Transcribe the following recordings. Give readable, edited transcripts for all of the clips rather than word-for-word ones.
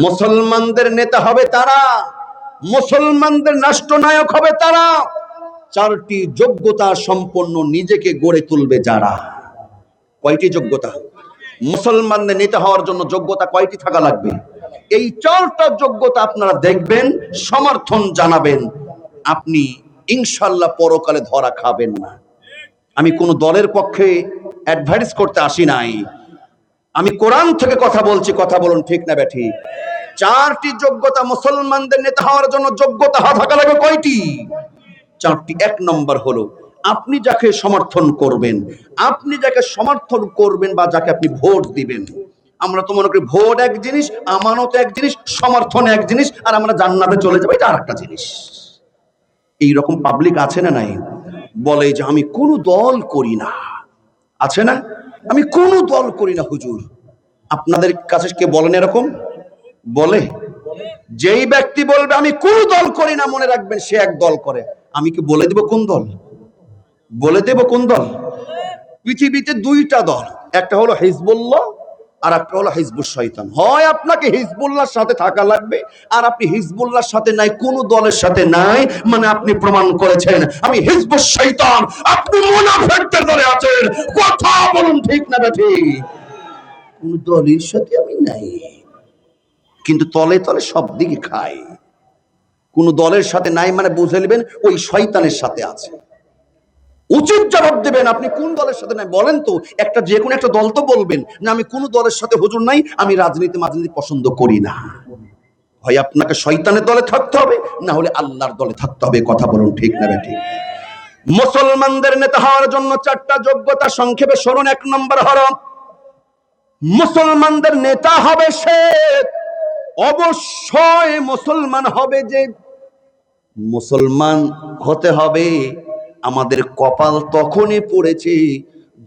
মুসলমানদের নেতা হবে তারা, মুসলমানদের রাষ্ট্রনায়ক হবে তারা, চারটি যোগ্যতা সম্পন্ন নিজেকে গড়ে তুলবে যারা। কয়টি যোগ্যতা? মুসলমানদের নেতা হওয়ার জন্য যোগ্যতা কয়টি থাকা লাগবে? এই চারটা যোগ্যতা আপনারা দেখবেন, সমর্থন জানাবেন, আপনি ইনশাল্লাহ পরকালে ধরা খাবেন না। আমি কোন দলের পক্ষে অ্যাডভাইস করতে আসি নাই, আমি কোরআন থেকে কথা বলছি, কথা বলুন ঠিক না ব্যাঠিক? চারটি যোগ্যতা মুসলমানদের নেতা হওয়ার জন্য যোগ্যতা থাকা লাগবে কয়টি? চারটি। এক নম্বর হলো আপনি যাকে সমর্থন করবেন, আপনি যাকে সমর্থন করবেন বা যাকে আপনি ভোট দিবেন। আমরা তো মনে করি ভোট এক জিনিস, আমানত এক জিনিস, সমর্থন এক জিনিস, আর আমরা জান্নাতে চলে যাবো এটা আরেকটা জিনিস। এইরকম পাবলিক আছে না নাই? বলে যে আমি কোনো দল করি না, আছে না? আমি কোনো দল করি না হুজুর। আপনাদের কাছে কে বলেন এরকম? বলে? যেই ব্যক্তি বলবে আমি কোন দল করি না, মনে রাখবেন সে এক দল করে। আমি কি বলে দেব কোন দল? বলে দেব কোন দল? পৃথিবীতে দুইটা দল, একটা হলো হিজবুল্লাহ আর একটা হলো হিজবুশ শয়তান। হয় আপনাকে হিজবুল্লাহর সাথে থাকা লাগবে, আর আপনি হিজবুল্লাহর সাথে নাই, কোন দলের সাথে নাই, মানে আপনি প্রমাণ করেছেন আমি হিজবুশ শয়তান, আপনি মুনাফিকদের দলে আছেন। কথা বলুন ঠিক না ঠিক? কোন দলের সাথে আমি নাই, কিন্তু তলে তলে সব দিকে খাই। কোন দলের সাথে নাই মানে বুঝে নেবেন ওই শয়তানের সাথে আছে। উচিত জবাব দেবেন আপনি কোন দলের সাথে নাই। বলেন তো একটা, যে কোনো একটা দল তো বলবেন না আমি কোন দলের সাথে হুজুর নাই, আমি রাজনীতি পছন্দ করি না। হয় আপনাকে শয়তানের দলে থাকতে হবে, না হলে আল্লাহর দলে থাকতে হবে। কথা বলুন ঠিক না ঠিক? মুসলমানদের নেতা হওয়ার জন্য চারটা যোগ্যতা সংক্ষেপে শুনুন। এক নম্বর হলো মুসলমানদের নেতা হবে সে অবশ্যই মুসলমান হবে। যে মুসলমান হতে হবে, আমাদের কপাল তখনই পড়েছে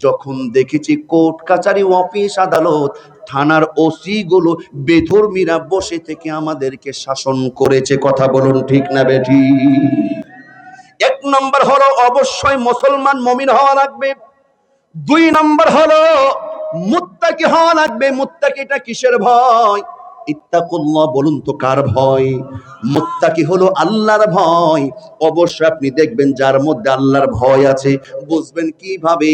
যখন দেখেছি কোর্ট কাচারি অফিস আদালত থানার ওসি গুলো বেধর্মীরা বসে থেকে আমাদেরকে শাসন করেছে। কথা বলুন ঠিক না বেঠি? এক নম্বর হলো অবশ্যই মুসলমান মুমিন হওয়া লাগবে। দুই নম্বর হলো মুত্তাকি হওয়া লাগবে। মুত্তাকিটা কিসের ভয়? ইত্তাকুল্লাহ, বলুন তো কার ভয়? মুত্তাকি হলো আল্লাহর ভয়। অবশ্যই আপনি দেখবেন যার মধ্যে আল্লাহর ভয় আছে, বুঝবেন কিভাবে?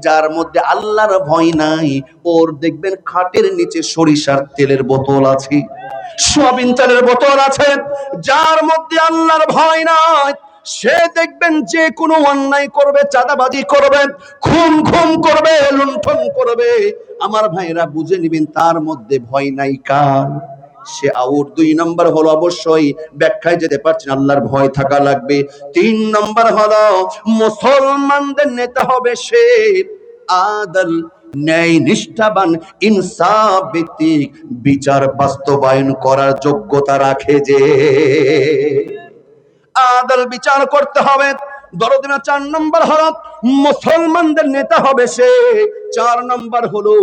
যার মধ্যে আল্লাহর ভয় নাই, ওর দেখবেন খাটের নিচে সরিষার তেলের বোতল আছে, সয়াবিন তেলের বোতল আছে। যার মধ্যে আল্লাহর ভয় নাই, সে দেখবেন যে কোনো অন্যায় করবে, চাঁদাবাজি করবে, খুন করবে, লুণ্ঠন করবে। আমার ভাইরা বুঝে নিবেন তার মধ্যে ভয় নাই। কার? সে আউট। দুই নম্বর হলো অবশ্যই ব্যাখ্যায় যেতে পারছেন আল্লাহর ভয় থাকা লাগবে। তিন নম্বর হলো মুসলমানদের নেতা হবে সে আদল, ন্যায় নিষ্ঠাবান, ইনসাফ ভিত্তিক বিচার বাস্তবায়ন করার যোগ্যতা রাখে। যে আদল বিচার করতে হবে, দরদিনা। চার নম্বর হলো মুসলমানদের নেতা হবে সে, চার নম্বর হলো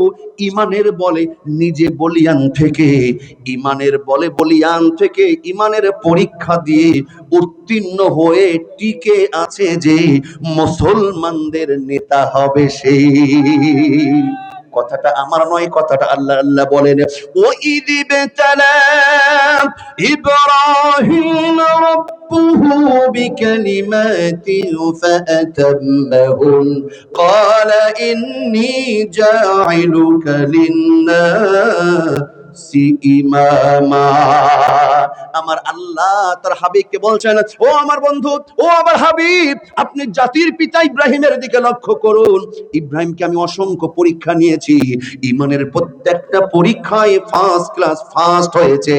ইমানের বলে নিজে বলিয়ান থেকে, ইমানের বলে বলিয়ান থেকে ইমানের পরীক্ষা দিয়ে উত্তীর্ণ হয়ে টিকে আছে যে মুসলমানদের নেতা হবে সে। কথাটা আমার নয়, কথাটা আল্লাহ আল্লাহ বলেন, ও ইযিবতালা ইব্রাহিম রাব্বুহু বিকালিমাতিন ফাআতাম্মাহুন ক্বালা ইন্নী জাইলুকা লিন্নাসি ইমামা। আমার আল্লাহ তার হাবিবকে বলছেন, ও আমার বন্ধু, ও আমার হাবিব, আপনি জাতির পিতা ইব্রাহিমের দিকে লক্ষ্য করুন। ইব্রাহিমকে আমি অসংখ্য পরীক্ষা নিয়েছি, ইমানের প্রত্যেকটা পরীক্ষায় ফার্স্ট ক্লাস ফার্স্ট হয়েছে।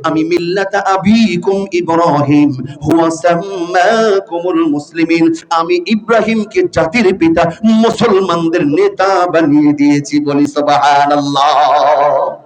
আমি মিল্লাতা আবিকুম ইব্রাহিম হুয়া সাম্মাকুমুল মুসলিমিন, আমি ইব্রাহিমকে জাতির পিতা মুসলমানদের নেতা বানিয়ে দিয়েছি। বলি সুবহানাল্লাহ।